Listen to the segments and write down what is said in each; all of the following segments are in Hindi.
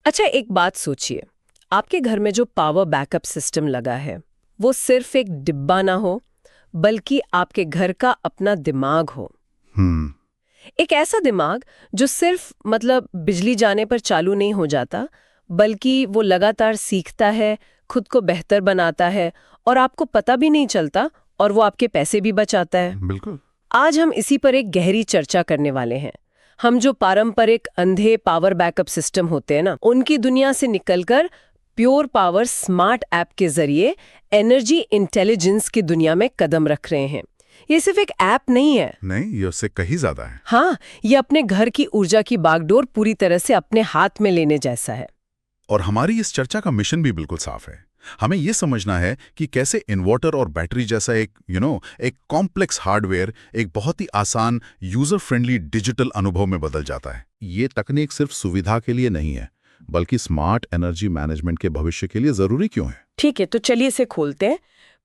अच्छा, एक बात सोचिए, आपके घर में जो पावर बैकअप सिस्टम लगा है वो सिर्फ एक डिब्बा ना हो, बल्कि आपके घर का अपना दिमाग हो। हम्म। एक ऐसा दिमाग जो सिर्फ मतलब बिजली जाने पर चालू नहीं हो जाता, बल्कि वो लगातार सीखता है, खुद को बेहतर बनाता है और आपको पता भी नहीं चलता, और वो आपके पैसे भी बचाता है। बिल्कुल। आज हम इसी पर एक गहरी चर्चा करने वाले हैं। हम जो पारंपरिक अंधे पावर बैकअप सिस्टम होते हैं ना, उनकी दुनिया से निकलकर प्योर पावर स्मार्ट ऐप के जरिए एनर्जी इंटेलिजेंस की दुनिया में कदम रख रहे हैं। ये सिर्फ एक ऐप नहीं है। नहीं, ये उससे कहीं ज्यादा है। हाँ, ये अपने घर की ऊर्जा की बागडोर पूरी तरह से अपने हाथ में लेने जैसा है। और हमारी इस चर्चा का मिशन भी बिल्कुल साफ है। हमें यह समझना है कि कैसे इन्वर्टर और बैटरी जैसा एक कॉम्प्लेक्स हार्डवेयर एक बहुत ही आसान यूजर फ्रेंडली डिजिटल अनुभव में बदल जाता है। ये तकनीक सिर्फ सुविधा के लिए नहीं है, बल्कि स्मार्ट एनर्जी मैनेजमेंट के भविष्य के लिए जरूरी क्यों है। ठीक है, तो चलिए इसे खोलते हैं।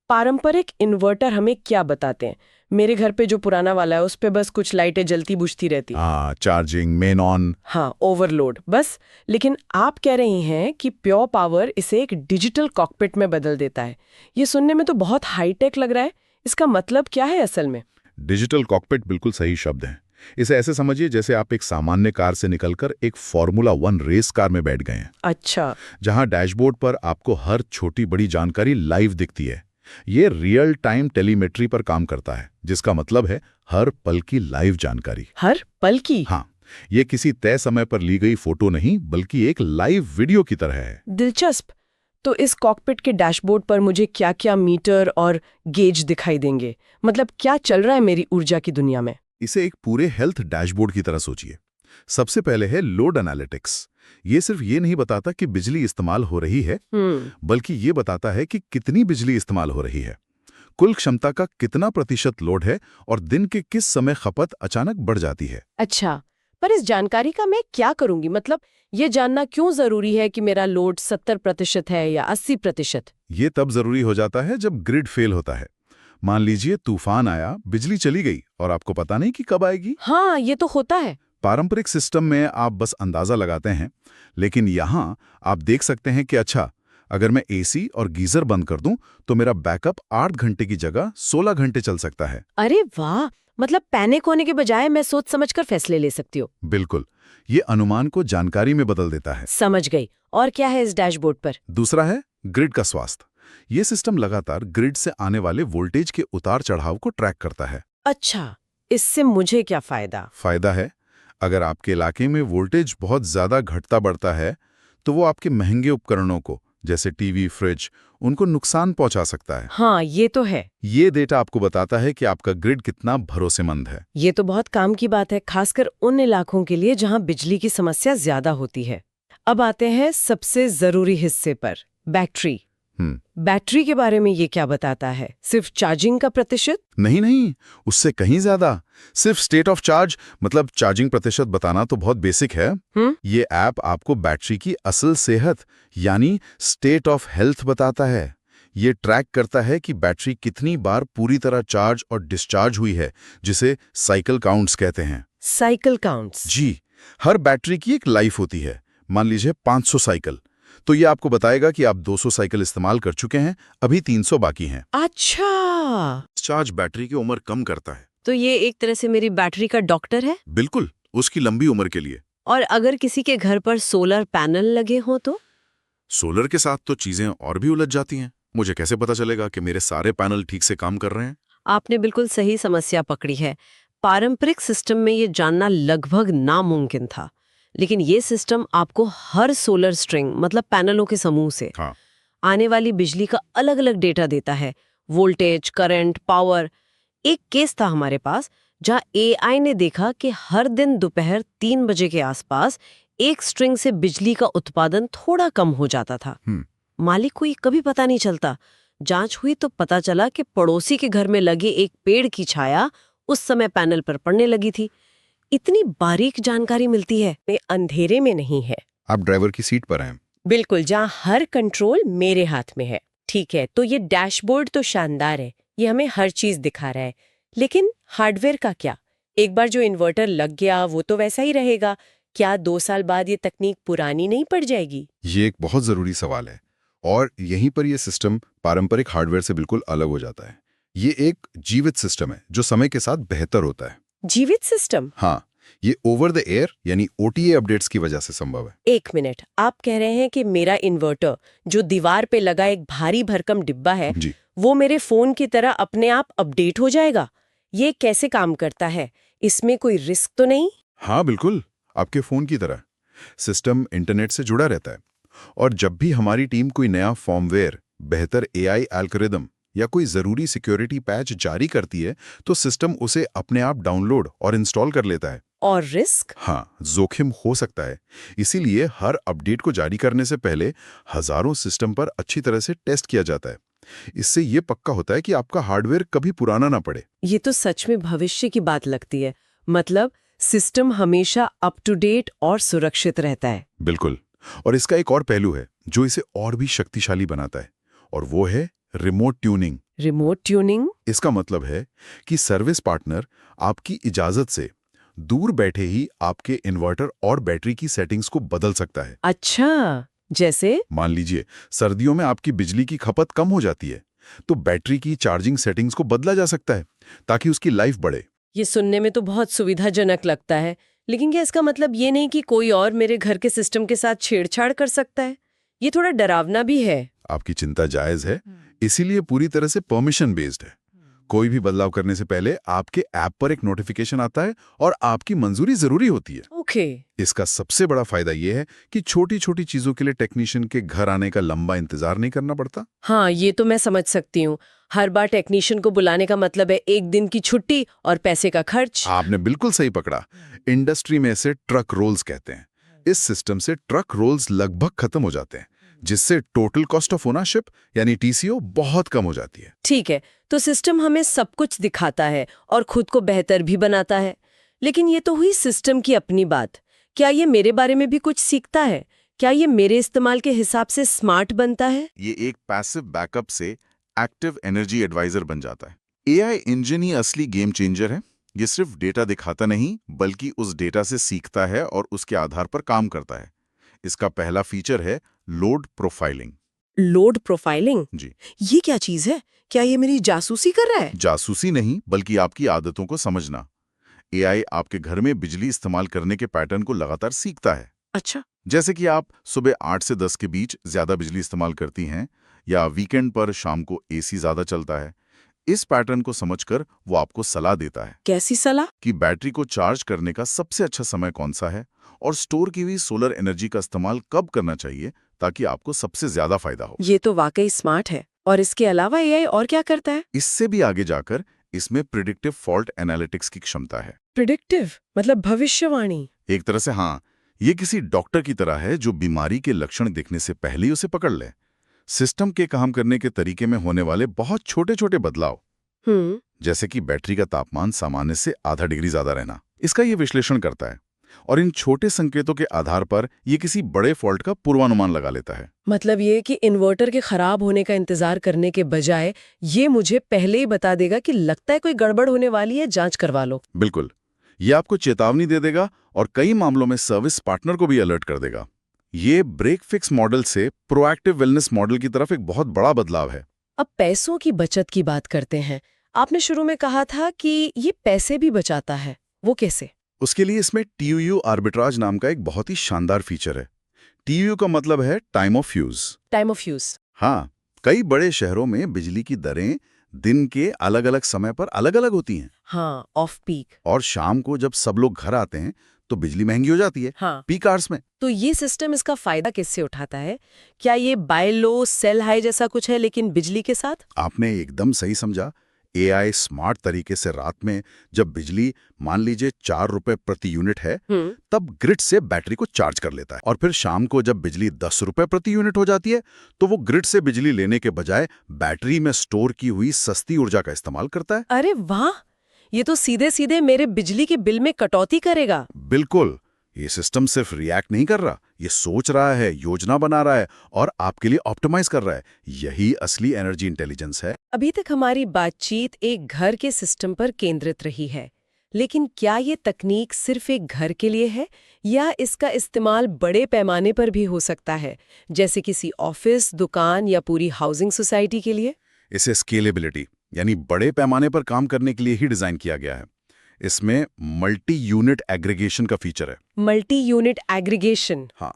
पारंपरिक इन्वर्टर हमें क्या बताते हैं? मेरे घर पे जो पुराना वाला है उस पे बस कुछ लाइटें जलती बुझती रहती। Charging, main on. हाँ, ओवरलोड बस। लेकिन आप कह रही हैं कि प्योर पावर इसे एक डिजिटल कॉकपिट में बदल देता है। ये सुनने में तो बहुत हाईटेक लग रहा है। इसका मतलब क्या है असल में? डिजिटल कॉकपिट बिल्कुल सही शब्द है। इसे ऐसे समझिए जैसे आप एक सामान्य कार से निकलकर एक फॉर्मूला 1 रेस कार में बैठ गए हैं। अच्छा। जहां डैशबोर्ड पर आपको हर छोटी बड़ी जानकारी लाइव दिखती है। ये रियल टाइम टेलीमेट्री पर काम करता है, जिसका मतलब है हर पल की लाइव जानकारी। हर पल की? हाँ, ये किसी तय समय पर ली गई फोटो नहीं, बल्कि एक लाइव वीडियो की तरह है। दिलचस्प। तो इस कॉकपिट के डैशबोर्ड पर मुझे क्या क्या मीटर और गेज दिखाई देंगे? मतलब क्या चल रहा है मेरी ऊर्जा की दुनिया में? इसे एक पूरे हेल्थ डैशबोर्ड की तरह सोचिए। सबसे पहले है लोड एनालिटिक्स। ये सिर्फ ये नहीं बताता कि बिजली इस्तेमाल हो रही है, बल्कि ये बताता है कि कितनी बिजली इस्तेमाल हो रही है, कुल क्षमता का कितना प्रतिशत लोड है और दिन के किस समय खपत अचानक बढ़ जाती है। अच्छा, पर इस जानकारी का मैं क्या करूंगी? मतलब ये जानना क्यों जरूरी है कि मेरा लोड 70% है या 80%? ये तब जरूरी हो जाता है जब ग्रिड फेल होता है। मान लीजिए तूफान आया, बिजली चली गई और आपको पता नहीं कि कब आएगी। हाँ, ये तो होता है। पारंपरिक सिस्टम में आप बस अंदाजा लगाते हैं, लेकिन यहाँ आप देख सकते हैं कि अच्छा, अगर मैं एसी और गीजर बंद कर दूं तो मेरा बैकअप 8 घंटे की जगह 16 घंटे चल सकता है। अरे वाह! मतलब पैनिक होने के बजाय मैं सोच समझकर फैसले ले सकती हूँ। बिल्कुल, ये अनुमान को जानकारी में बदल देता है। समझ गई। और क्या है इस डैशबोर्ड पर? दूसरा है ग्रिड का स्वास्थ्य। ये सिस्टम लगातार ग्रिड से आने वाले वोल्टेज के उतार चढ़ाव को ट्रैक करता है। अच्छा, इससे मुझे क्या फायदा? फायदा है, अगर आपके इलाके में वोल्टेज बहुत ज्यादा घटता बढ़ता है तो वो आपके महंगे उपकरणों को, जैसे टीवी, फ्रिज, उनको नुकसान पहुंचा सकता है। हाँ, ये तो है। ये डेटा आपको बताता है कि आपका ग्रिड कितना भरोसेमंद है। ये तो बहुत काम की बात है, खासकर उन इलाकों के लिए जहाँ बिजली की समस्या ज्यादा होती है। अब आते हैं सबसे जरूरी हिस्से पर, बैटरी। बैटरी के बारे में ये क्या बताता है? सिर्फ चार्जिंग का प्रतिशत? नहीं, उससे कहीं ज्यादा। सिर्फ स्टेट ऑफ चार्ज, मतलब चार्जिंग प्रतिशत बताना तो बहुत बेसिक है। ये ऐप आपको बैटरी की असल सेहत यानी स्टेट ऑफ हेल्थ बताता है। ये ट्रैक करता है कि बैटरी कितनी बार पूरी तरह चार्ज और डिस्चार्ज हुई है, जिसे साइकिल काउंट्स कहते हैं। Cycle counts? जी, हर बैटरी की एक लाइफ होती है। मान लीजिए 500 साइकिल, तो ये आपको बताएगा कि आप 200 साइकिल इस्तेमाल कर चुके हैं, अभी 300 बाकी हैं। अच्छा, चार्ज बैटरी की उम्र कम करता है। तो ये एक तरह से मेरी बैटरी का डॉक्टर है? बिल्कुल, उसकी लंबी उम्र के लिए। और अगर किसी के घर पर सोलर पैनल लगे हो तो? सोलर के साथ तो चीजें और भी उलझ जाती हैं। मुझे कैसे पता चलेगा कि मेरे सारे पैनल ठीक से काम कर रहे हैं? आपने बिल्कुल सही समस्या पकड़ी है। पारंपरिक सिस्टम में ये जानना लगभग नामुमकिन था, लेकिन ये सिस्टम आपको हर सोलर स्ट्रिंग, मतलब पैनलों के समूह से आने वाली बिजली का अलग अलग डेटा देता है। Voltage, current, power. एक केस था हमारे पास जहां एआई ने देखा कि हर दिन दोपहर 3 बजे के आसपास एक स्ट्रिंग से बिजली का उत्पादन थोड़ा कम हो जाता था। मालिक को ये कभी पता नहीं चलता। जांच हुई तो पता चला कि पड़ोसी के घर में लगे एक पेड़ की छाया उस समय पैनल पर पड़ने लगी थी। इतनी बारीक जानकारी मिलती है। ये अंधेरे में नहीं है। आप ड्राइवर की सीट पर हैं। बिल्कुल, जहाँ हर कंट्रोल मेरे हाथ में है। ठीक है, तो ये डैशबोर्ड तो शानदार है, ये हमें हर चीज दिखा रहा है, लेकिन हार्डवेयर का क्या? एक बार जो इन्वर्टर लग गया वो तो वैसा ही रहेगा, क्या 2 साल बाद ये तकनीक पुरानी नहीं पड़ जाएगी? ये एक बहुत जरूरी सवाल है और यहीं पर यह सिस्टम पारंपरिक हार्डवेयर से बिल्कुल अलग हो जाता है। ये एक जीवित सिस्टम है जो समय के साथ बेहतर होता है। जीवित सिस्टम? हाँ, ये ओवर द एयर यानी OTA अपडेट्स की वजह से संभव है। 1 मिनट, आप कह रहे हैं कि मेरा इन्वर्टर जो दीवार पे लगा एक भारी भरकम डिब्बा है, जी, वो मेरे फोन की तरह अपने आप अपडेट हो जाएगा? ये कैसे काम करता है? इसमें कोई रिस्क तो नहीं? हाँ बिल्कुल, आपके फोन की तरह सिस्टम इंटरनेट से जुड़ा रहता है और जब भी हमारी टीम कोई नया फॉर्मवेयर, बेहतर AI एल्गोरिदम या कोई जरूरी सिक्योरिटी पैच जारी करती है तो सिस्टम उसे अपने आप डाउनलोड और इंस्टॉल कर लेता है। और रिस्क? हाँ, जोखिम हो सकता है। इसीलिए हर अपडेट को जारी करने से पहले हजारों सिस्टम पर अच्छी तरह से टेस्ट किया जाता है। इससे ये पक्का होता है कि आपका हार्डवेयर कभी पुराना ना पड़े। ये तो सच में भविष्य की बात लगती है। मतलब सिस्टम हमेशा अप टू डेट और सुरक्षित रहता है। बिल्कुल। और इसका एक और पहलू है जो इसे और भी शक्तिशाली बनाता है और वो है रिमोट ट्यूनिंग। Remote tuning? इसका मतलब है कि सर्विस पार्टनर आपकी इजाजत से दूर बैठे ही आपके इन्वर्टर और बैटरी की सेटिंग्स को बदल सकता है। अच्छा, जैसे? मान लीजिए सर्दियों में आपकी बिजली की खपत कम हो जाती है तो बैटरी की चार्जिंग सेटिंग्स को बदला जा सकता है ताकि उसकी लाइफ बढ़े। ये सुनने में तो बहुत सुविधाजनक लगता है, लेकिन क्या इसका मतलब ये नहीं कि कोई और मेरे घर के सिस्टम के साथ छेड़छाड़ कर सकता है? ये थोड़ा डरावना भी है। आपकी चिंता जायज है, इसीलिए पूरी तरह से परमिशन बेस्ड है। कोई भी बदलाव करने से पहले आपके ऐप पर एक नोटिफिकेशन आता है और आपकी मंजूरी जरूरी होती है। ओके। इसका सबसे बड़ा फायदा यह है कि छोटी छोटी चीजों के लिए टेक्नीशियन के घर आने का लंबा इंतजार नहीं करना पड़ता। हाँ, ये तो मैं समझ सकती हूँ। हर बार टेक्नीशियन को बुलाने का मतलब है 1 दिन की छुट्टी और पैसे का खर्च। आपने बिल्कुल सही पकड़ा। इंडस्ट्री में इसे ट्रक रोल्स कहते हैं। इस सिस्टम से ट्रक रोल्स लगभग खत्म हो जाते हैं, जिससे टोटल कॉस्ट ऑफ ओनरशिप यानी TCO बहुत कम हो जाती है। ठीक है, तो सिस्टम हमें सब कुछ दिखाता है और खुद को बेहतर भी बनाता है। लेकिन ये तो हुई सिस्टम की अपनी बात। क्या ये मेरे बारे में भी कुछ सीखता है? क्या ये मेरे इस्तेमाल के हिसाब से स्मार्ट बनता है? ये एक पैसिव बैकअप से एक्टिव एनर्जी एडवाइजर बन जाता है। AI इंजन ही असली गेम चेंजर है। ये सिर्फ डेटा दिखाता नहीं बल्कि उस डेटा से सीखता है और उसके आधार पर काम करता है। इसका पहला फीचर है लोड प्रोफाइलिंग। Load profiling? जी, ये क्या चीज है? क्या ये मेरी जासूसी कर रहा है? जासूसी नहीं बल्कि आपकी आदतों को समझना। AI आपके घर में बिजली इस्तेमाल करने के पैटर्न को लगातार सीखता है। अच्छा। जैसे कि आप सुबह 8 से 10 के बीच ज्यादा बिजली इस्तेमाल करती हैं या वीकेंड पर शाम को AC ज्यादा चलता है। इस पैटर्न को समझकर वो आपको सलाह देता है कैसी सलाह? कि बैटरी को चार्ज करने का सबसे अच्छा समय कौन सा है और स्टोर की हुई सोलर एनर्जी का इस्तेमाल कब करना चाहिए ताकि आपको सबसे ज्यादा फायदा हो। ये तो वाकई स्मार्ट है। और इसके अलावा AI और क्या करता है? इससे भी आगे जाकर इसमें प्रिडिक्टिव फॉल्ट एनालिटिक्स की क्षमता है। प्रिडिक्टिव मतलब भविष्यवाणी? एक तरह से हाँ, ये किसी डॉक्टर की तरह है जो बीमारी के लक्षण दिखने से पहले ही उसे पकड़ ले। सिस्टम के काम करने के तरीके में होने वाले बहुत छोटे छोटे बदलाव, जैसे कि बैटरी का तापमान सामान्य से आधा डिग्री ज्यादा रहना, इसका ये विश्लेषण करता है और इन छोटे संकेतों के आधार पर ये किसी बड़े फॉल्ट का पूर्वानुमान लगा लेता है। मतलब ये कि इन्वर्टर के खराब होने का इंतजार करने के बजाय ये मुझे पहले ही बता देगा कि लगता है कोई गड़बड़ होने वाली है, जांच करवा लो। बिल्कुल, ये आपको चेतावनी दे देगा और कई मामलों में सर्विस पार्टनर को भी अलर्ट कर देगा। ये ब्रेक फिक्स मॉडल से प्रोएक्टिव वेलनेस मॉडल की तरफ एक बहुत बड़ा बदलाव है। अब पैसों की बचत की बात करते हैं। आपने शुरू में कहा था कि ये पैसे भी बचाता है, वो कैसे? उसके लिए इसमें TUU आर्बिट्राज नाम का एक बहुत ही शानदार फीचर है। TUU का मतलब है time of use. Time of use? हाँ, कई बड़े शहरों में बिजली की दरें दिन के अलग अलग समय पर अलग अलग होती हैं। हाँ, ऑफ पीक। और शाम को जब सब लोग घर आते हैं तो बिजली महंगी हो जाती है। हाँ। पीक आवर्स में। तो ये सिस्टम इसका फायदा किससे उठाता है? क्या ये बाय लो सेल हाई जैसा कुछ है लेकिन बिजली के साथ? आपने एकदम सही समझा। AI स्मार्ट तरीके से रात में जब बिजली मान लीजिए 4 रुपए प्रति यूनिट है तब ग्रिड से बैटरी को चार्ज कर लेता है और फिर शाम को जब बिजली 10 रुपए प्रति यूनिट हो जाती है तो वो ग्रिड से बिजली लेने के बजाय बैटरी में स्टोर की हुई सस्ती ऊर्जा का इस्तेमाल करता है। अरे वाह, ये तो सीधे सीधे मेरे बिजली के बिल में कटौती करेगा। बिल्कुल, ये सिस्टम सिर्फ रिएक्ट नहीं कर रहा, ये सोच रहा है, योजना बना रहा है और आपके लिए ऑप्टिमाइज कर रहा है। यही असली एनर्जी इंटेलिजेंस है। अभी तक हमारी बातचीत एक घर के सिस्टम पर केंद्रित रही है, लेकिन क्या ये तकनीक सिर्फ एक घर के लिए है या इसका इस्तेमाल बड़े पैमाने पर भी हो सकता है, जैसे किसी ऑफिस, दुकान या पूरी हाउसिंग सोसाइटी के लिए? इसे स्केलेबिलिटी यानी बड़े पैमाने पर काम करने के लिए ही डिजाइन किया गया है। इसमें मल्टी यूनिट एग्रीगेशन का फीचर है। Multi unit aggregation? हाँ,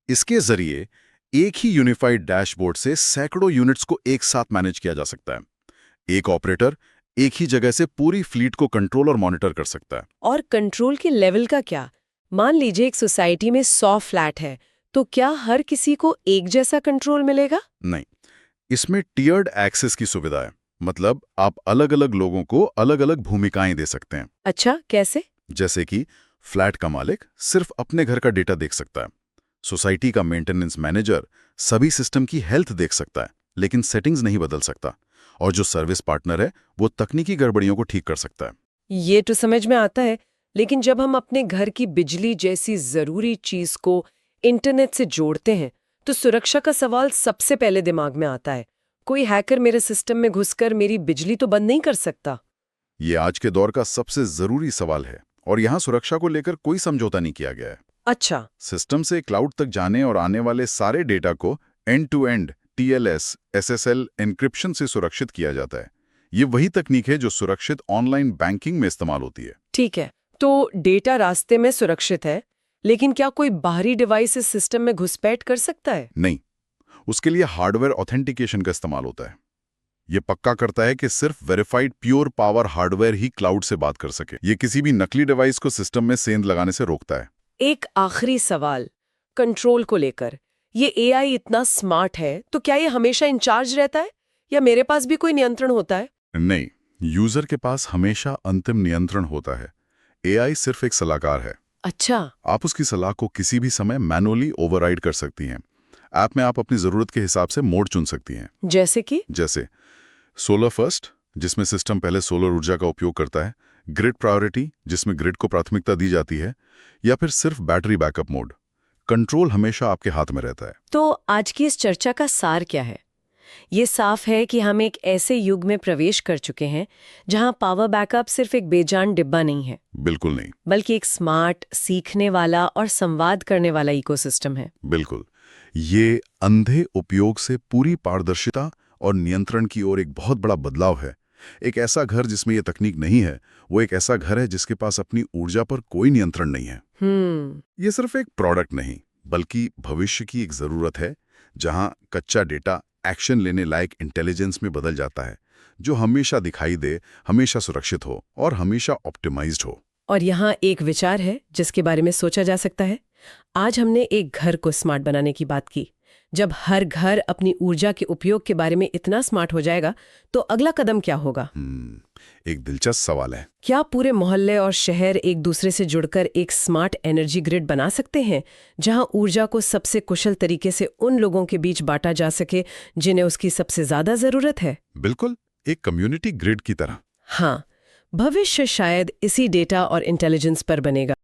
इसके जरिए एक ही यूनिफाइड डैशबोर्ड से सैकड़ों यूनिट्स को एक साथ मैनेज किया जा सकता है। एक ऑपरेटर एक ही जगह से पूरी फ्लीट को कंट्रोल और मॉनिटर कर सकता है। और कंट्रोल के लेवल का क्या? मान लीजिए एक सोसाइटी में 100 फ्लैट है, तो क्या हर किसी को एक जैसा कंट्रोल मिलेगा? नहीं, इसमें टियर्ड एक्सेस की सुविधा है। मतलब आप अलग अलग लोगों को अलग अलग भूमिकाएं दे सकते हैं। अच्छा, कैसे? जैसे कि फ्लैट का मालिक सिर्फ अपने घर का डेटा देख सकता है, सोसाइटी का मेंटेनेंस मैनेजर सभी सिस्टम की हेल्थ देख सकता है लेकिन सेटिंग्स नहीं बदल सकता, और जो सर्विस पार्टनर है वो तकनीकी गड़बड़ियों को ठीक कर सकता है। ये तो समझ में आता है, लेकिन जब हम अपने घर की बिजली जैसी जरूरी चीज को इंटरनेट से जोड़ते हैं तो सुरक्षा का सवाल सबसे पहले दिमाग में आता है। कोई हैकर मेरे सिस्टम में घुसकर मेरी बिजली तो बंद नहीं कर सकता। ये आज के दौर का सबसे जरूरी सवाल है और यहाँ सुरक्षा को लेकर कोई समझौता नहीं किया गया है। अच्छा। सिस्टम से क्लाउड तक जाने और आने वाले सारे डेटा को end to end TLS, SSL encryption से सुरक्षित किया जाता है। ये वही तकनीक है जो सुरक्षित ऑनलाइन बैंकिंग में इस्तेमाल होती है। ठीक है, तो डेटा रास्ते में सुरक्षित है, लेकिन क्या कोई बाहरी डिवाइस इस सिस्टम में घुसपैठ कर सकता है? नहीं, उसके लिए हार्डवेयर ऑथेंटिकेशन का इस्तेमाल होता है। ये पक्का करता है कि सिर्फ वेरीफाइड प्योर पावर हार्डवेयर ही क्लाउड से बात कर सके। ये किसी भी नकली डिवाइस को सिस्टम में सेंध लगाने से रोकता है। एक आखिरी सवाल कंट्रोल को लेकर। ये AI इतना स्मार्ट है, तो क्या ये हमेशा इंचार्ज रहता है या मेरे पास भी कोई नियंत्रण होता है? नहीं, यूजर के पास हमेशा अंतिम नियंत्रण होता है। AI सिर्फ एक सलाहकार है। अच्छा। आप उसकी सलाह को किसी भी समय मैनुअली ओवरराइड कर सकती हैं। ऐप में आप अपनी जरूरत के हिसाब से मोड चुन सकती हैं। जैसे कि? जैसे सोलर फर्स्ट, जिसमें सिस्टम पहले सोलर ऊर्जा का उपयोग करता है, ग्रिड प्रायोरिटी, जिसमें ग्रिड को प्राथमिकता दी जाती है, या फिर सिर्फ बैटरी बैकअप मोड। कंट्रोल हमेशा आपके हाथ में रहता है। तो आज की इस चर्चा का सार क्या है? ये साफ है कि हम एक ऐसे युग में प्रवेश कर चुके हैं जहां पावर बैकअप सिर्फ एक बेजान डिब्बा नहीं है। बिल्कुल नहीं। बल्कि एक स्मार्ट, सीखने वाला और संवाद करने वाला इकोसिस्टम है। बिल्कुल। ये अंधे उपयोग से पूरी पारदर्शिता और नियंत्रण की ओर एक बहुत बड़ा बदलाव है। एक ऐसा घर जिसमें ये तकनीक नहीं है, वो एक ऐसा घर है जिसके पास अपनी ऊर्जा पर कोई नियंत्रण नहीं है। ये सिर्फ एक प्रोडक्ट नहीं, बल्कि भविष्य की एक जरूरत है, जहां कच्चा डेटा एक्शन लेने लायक इंटेलिजेंस में बदल जाता है, जो हमेशा दिखाई दे, हमेशा सुरक्षित हो और हमेशा ऑप्टिमाइज्ड हो। और यहाँ एक विचार है जिसके बारे में सोचा जा सकता है। आज हमने एक घर को स्मार्ट बनाने की बात की। जब हर घर अपनी ऊर्जा के उपयोग के बारे में इतना स्मार्ट हो जाएगा, तो अगला कदम क्या होगा? एक दिलचस्प सवाल है। क्या पूरे मोहल्ले और शहर एक दूसरे से जुड़कर एक स्मार्ट एनर्जी ग्रिड बना सकते हैं, जहां ऊर्जा को सबसे कुशल तरीके से उन लोगों के बीच बांटा जा सके जिन्हें उसकी सबसे ज्यादा जरूरत है? बिल्कुल, एक कम्युनिटी ग्रिड की तरह। हाँ, भविष्य शायद इसी डेटा और इंटेलिजेंस पर बनेगा।